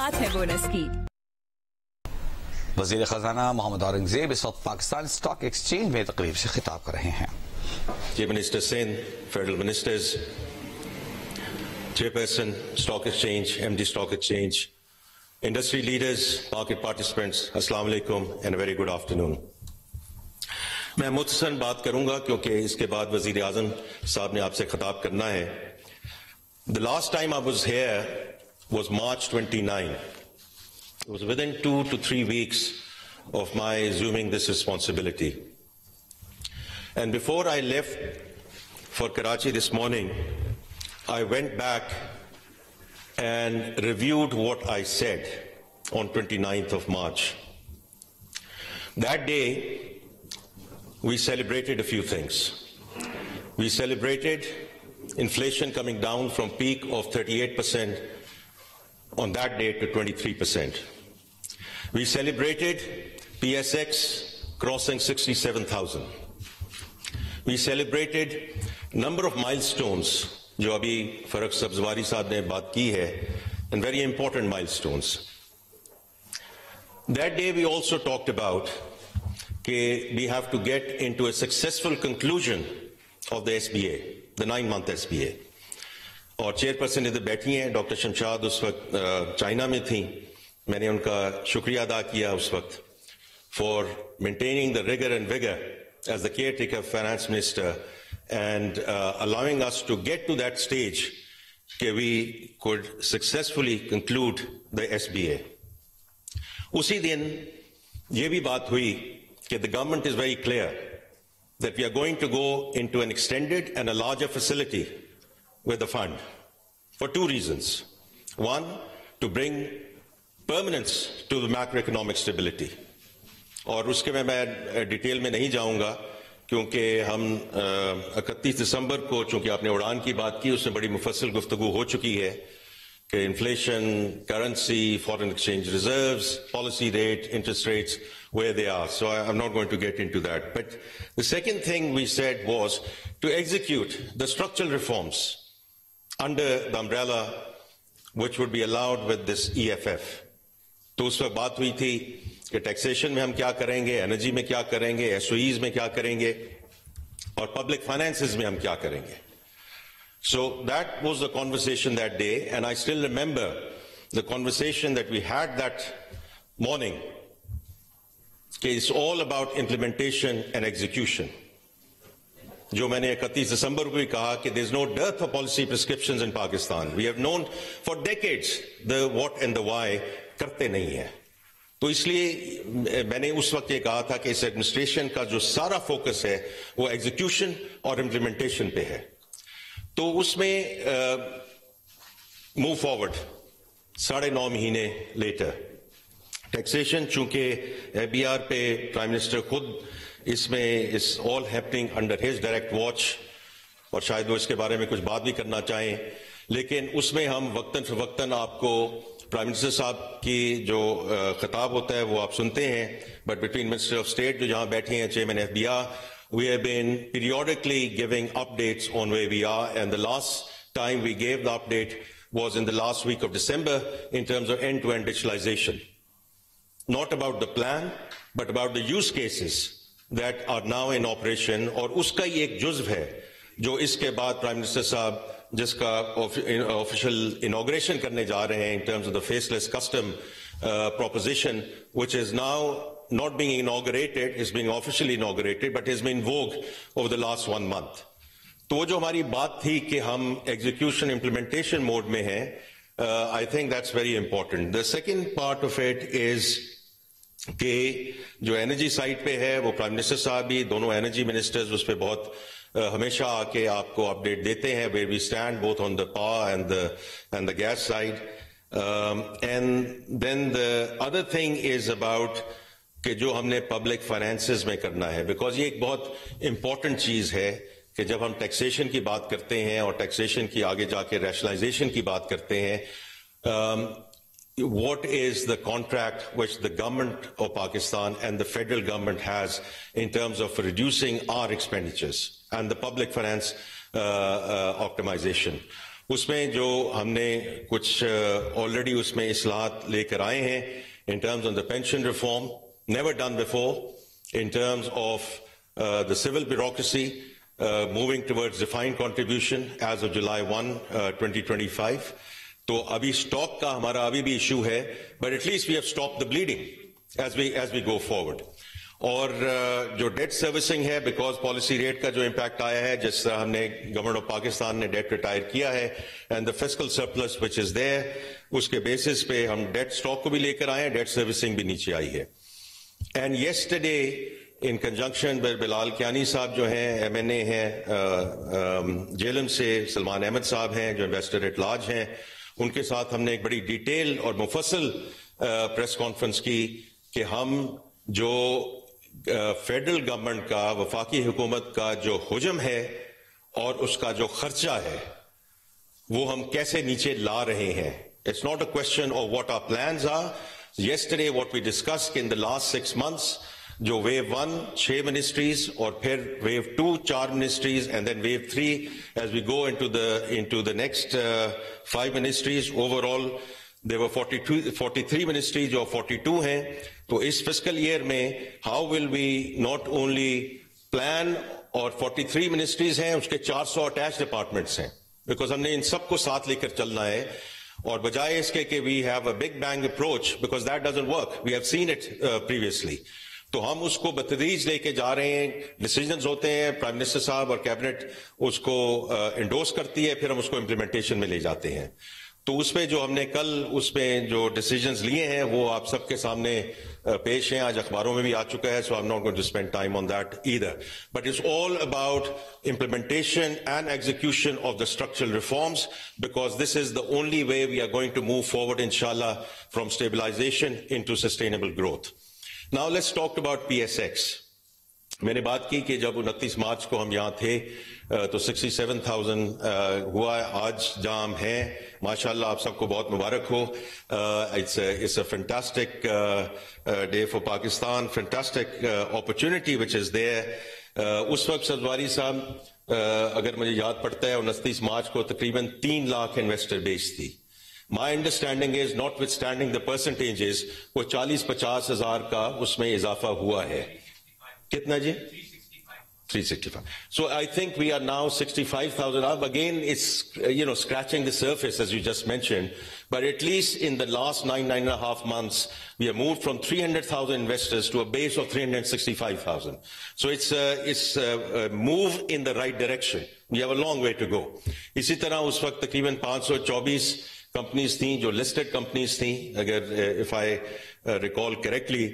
बात है बोनस की। वज़ीर खजाना मोहम्मद औरंगजेब इस वक्त पाकिस्तान स्टॉक एक्सचेंज में तकरीब से खिताब कर रहे हैं। Chief Minister Singh, Federal Ministers, Chairperson, Stock Exchange, MD Stock Exchange, industry leaders, market participants, Assalamu alaikum and a very good afternoon. मैं मुख्तसरन बात करूंगा क्योंकि इसके बाद वज़ीर आज़म साहब ने आपसे खिताब करना है। The last time I was here was March 29. It was within 2 to 3 weeks of my assuming this responsibility. And before I left for Karachi this morning, I went back and reviewed what I said on 29th of March. That day, we celebrated a few things. We celebrated inflation coming down from peak of 38% on that day to 23%. We celebrated PSX crossing 67,000. We celebrated number of milestones, जो अभी फरक सब्जवारी साहब ने बात की है, and very important milestones. That day we also talked about that we have to get into a successful conclusion of the SBA, the 9-month SBA. और chairperson इधर बैठी हैं, डॉक्टर शमशाद उस वक्त चाइना में थी, मैंने उनका शुक्रिया अदा किया उस वक्त for maintaining the rigor and vigor as the caretaker finance minister and allowing us to get to that stage that we could successfully conclude the SBA. उसी दिन ये भी बात हुई कि the government is very clear that we are going to go into an extended and a larger facility with the fund for 2 reasons. One, to bring permanence to the macroeconomic stability. और उसके में मैं detail में नहीं जाऊंगा क्योंकि हम 31 दिसंबर को, चूंकि आपने उड़ान की बात की, उसमें बड़ी मुफस्सल गुफ्तगू हो चुकी है कि inflation, currency, foreign exchange reserves, policy rate, interest rates, where they are. So I'm not going to get into that. But the second thing we said was to execute the structural reforms under the umbrella which would be allowed with this EFF. तो उस वक्त बात हुई थी कि taxation में हम क्या करेंगे, एनर्जी में क्या करेंगे, एसओईज में क्या करेंगे और पब्लिक फाइनेंसेस में हम क्या करेंगे. So that was the conversation that day, and I still remember the conversation that we had that morning. It's all about implementation and execution. जो मैंने 31 दिसंबर को भी कहा कि there's no dearth of policy prescriptions in Pakistan. We have known for decades the what and the why, करते नहीं है. तो इसलिए मैंने उस वक्त ये कहा था कि इस एडमिनिस्ट्रेशन का जो सारा फोकस है वो एग्जीक्यूशन और इम्प्लीमेंटेशन पे है. तो उसमें मूव फॉरवर्ड 9.5 महीने लेटर टैक्सेशन, चूंकि एबीआर पे प्राइम मिनिस्टर खुद इसमें इस all happening under his direct watch, और शायद वो इसके बारे में कुछ बात भी करना चाहें, लेकिन उसमें हम वक्तन फवक्तन आपको प्राइम मिनिस्टर साहब की जो खिताब होता है वो आप सुनते हैं. But between minister of state जो जहां बैठे हैं, chairman FBR, we have been periodically giving updates on where we are, and the last time we gave the update was in the last week of December in terms of end-to-end digitalization. Not about the plan, but about the use cases that are now in operation. और उसका ही एक जुज़्व है जो इसके बाद prime minister साहब जिसका official inauguration करने जा रहे हैं in terms of the faceless custom proposition, which is now not being inaugurated, is being officially inaugurated, but has been in vogue over the last 1 month. तो वो जो हमारी बात थी कि हम execution implementation mode में हैं, I think that's very important. The second part of it is कि जो एनर्जी साइड पे है वो प्राइम मिनिस्टर साहब भी, दोनों एनर्जी मिनिस्टर्स उस पे बहुत हमेशा आके आपको अपडेट देते हैं where we stand both on the power and the gas side. And then the other thing is about कि जो हमने पब्लिक फाइनेंसेस में करना है, बिकॉज ये एक बहुत इंपॉर्टेंट चीज है कि जब हम टैक्सेशन की बात करते हैं और टैक्सेशन की आगे जाके रैशनलाइजेशन की बात करते हैं, what is the contract which the government of Pakistan and the federal government has in terms of reducing our expenditures and the public finance optimization. उसमें जो हमने कुछ ऑलरेडी उसमें इस्लाहात लेकर आए हैं in terms of the pension reform, never done before, in terms of the civil bureaucracy, moving towards defined contribution as of July 1, 2025. तो अभी स्टॉक का हमारा अभी भी इशू है, but at least we have stopped the bleeding as we go forward. और जो date servicing है, बिकॉज पॉलिसी रेट का जो इम्पैक्ट आया है, जिस तरह हमने गवर्नमेंट ऑफ पाकिस्तान ने डेट रिटायर किया है and the fiscal surplus which is there, उसके बेसिस पे हम डेट स्टॉक को भी लेकर आए हैं, डेट सर्विसिंग भी नीचे आई है. And yesterday in conjunction with Bilal Kiyani साहब जो हैं MNA हैं जेलम से, सलमान अहमद साहब हैं जो इन्वेस्टर एट लार्ज हैं, उनके साथ हमने एक बड़ी डिटेल और मुफस्सल प्रेस कॉन्फ्रेंस की कि हम जो फेडरल गवर्नमेंट का, वफाकी हुकूमत का जो हुजम है और उसका जो खर्चा है, वो हम कैसे नीचे ला रहे हैं. It's not a question of what our plans are. Yesterday what we discussed in the last 6 months, जो वेव 1 6 मिनिस्ट्रीज और फिर wave 2 4 ministries and then wave 3 as we go into the next 5 ministries. Overall there were 43 ministries और 42 हैं. तो इस fiscal year में how will we not only plan, और 43 ministries हैं, उसके 400 अटैच डिपार्टमेंट्स हैं, बिकॉज हमने इन सबको साथ लेकर चलना है. और बजाय इसके कि we have a big bang approach, because that doesn't work, we have seen it previously. तो हम उसको बतदरीज लेके जा रहे हैं. डिसीजंस होते हैं, प्राइम मिनिस्टर साहब और कैबिनेट उसको इंडोर्स करती है, फिर हम उसको इम्प्लीमेंटेशन में ले जाते हैं. तो उसमें जो हमने कल उसमें जो डिसीजंस लिए हैं वो आप सबके सामने पेश हैं, आज अखबारों में भी आ चुका है. So I am not going to spend time on that either, but it's all about implementation and execution of the structural reforms, because this is the only way we are going to move forward इंशाल्लाह from stabilisation into sustainable growth. Now let's talk about PSX. मैंने बात की कि जब 29 मार्च को हम यहाँ थे तो 67,000 हुआ. आज जाम है, माशाल्लाह, आप सबको बहुत मुबारक हो. It's a fantastic day for Pakistan, fantastic opportunity which is there. उस वक्त सजवारी साहब, अगर मुझे याद पड़ता है, 29 मार्च को तकरीबन 3 लाख इन्वेस्टर बेस थी. My understanding is, not with standing the percentages, वो 40-50 हजार का उसमें इजाफा हुआ है. कितना जी? 365. So I think we are now 65,000 up. Again, it's, scratching the surface, as you just mentioned. But at least in the last 9.5 months, we have moved from 300,000 investors to a base of 365,000. So it's a move in the right direction. We have a long way to go. इसी तरह उस वक्त तकरीबन 524 companies थी जो listed companies थी, अगर if I recall correctly.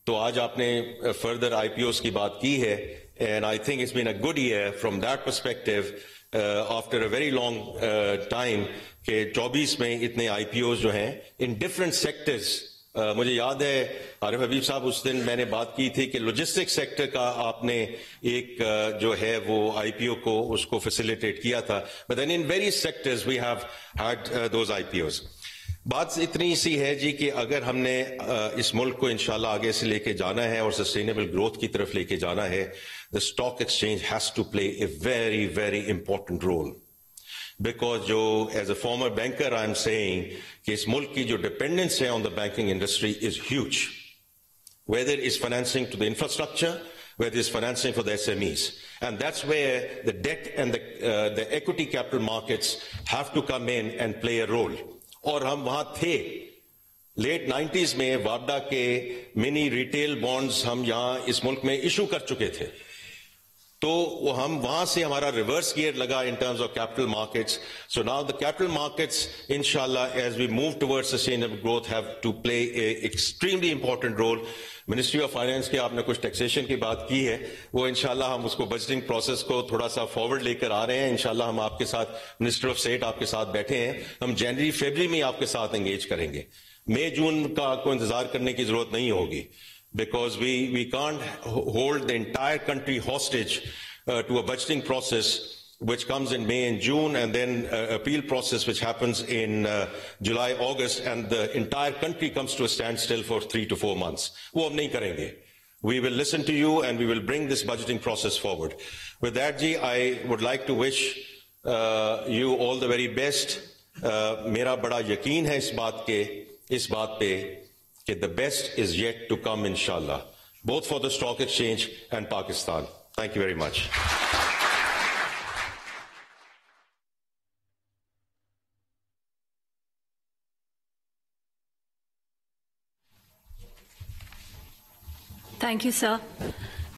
तो आज आपने फर्दर IPOs की बात की है, and I think it's been a good year from that perspective after a very long time कि 24 में इतने IPOs जो हैं in different sectors. मुझे याद है आरिफ हबीब साहब, उस दिन मैंने बात की थी कि लॉजिस्टिक्स सेक्टर का आपने एक जो है वो IPO को उसको फैसिलिटेट किया था, but then in various sectors we have had those IPOs. बात इतनी सी है जी कि अगर हमने इस मुल्क को इंशाल्लाह आगे से लेके जाना है और सस्टेनेबल ग्रोथ की तरफ लेके जाना है, the stock exchange has to play a very very important role. Because जो as a former banker I am saying कि इस मुल्क की जो डिपेंडेंस है on the banking industry is huge, whether is financing to the infrastructure, whether it's financing for the SMEs. And that's where the debt and the equity capital markets have to come in and play a role. और हम वहां थे late 90s में, वापडा के mini retail bonds हम यहां इस मुल्क में इशू कर चुके थे. तो हम वहां से हमारा रिवर्स गियर लगा in terms of capital markets. So now the capital markets, inshallah, as we move towards sustainable growth, have to play an extremely important role. Ministry of finance की आपने कुछ टैक्सेशन की बात की है, वो इंशाल्लाह हम उसको बजटिंग प्रोसेस को थोड़ा सा फॉरवर्ड लेकर आ रहे हैं. इंशाल्लाह हम आपके साथ, मिनिस्टर ऑफ स्टेट आपके साथ बैठे हैं, हम जनवरी फरवरी में आपके साथ एंगेज करेंगे. मई जून का आपको इंतजार करने की जरूरत नहीं होगी, because we can't hold the entire country hostage to a budgeting process which comes in May and June, and then appeal process which happens in July, August, and the entire country comes to a standstill for 3 to 4 months. वो हम नहीं करेंगे. We will listen to you and we will bring this budgeting process forward. With that, Ji, I would like to wish you all the very best. मेरा बड़ा यकीन है इस बात पे कि the best is yet to come, inshallah, both for the stock exchange and Pakistan. Thank you very much. Thank you, sir.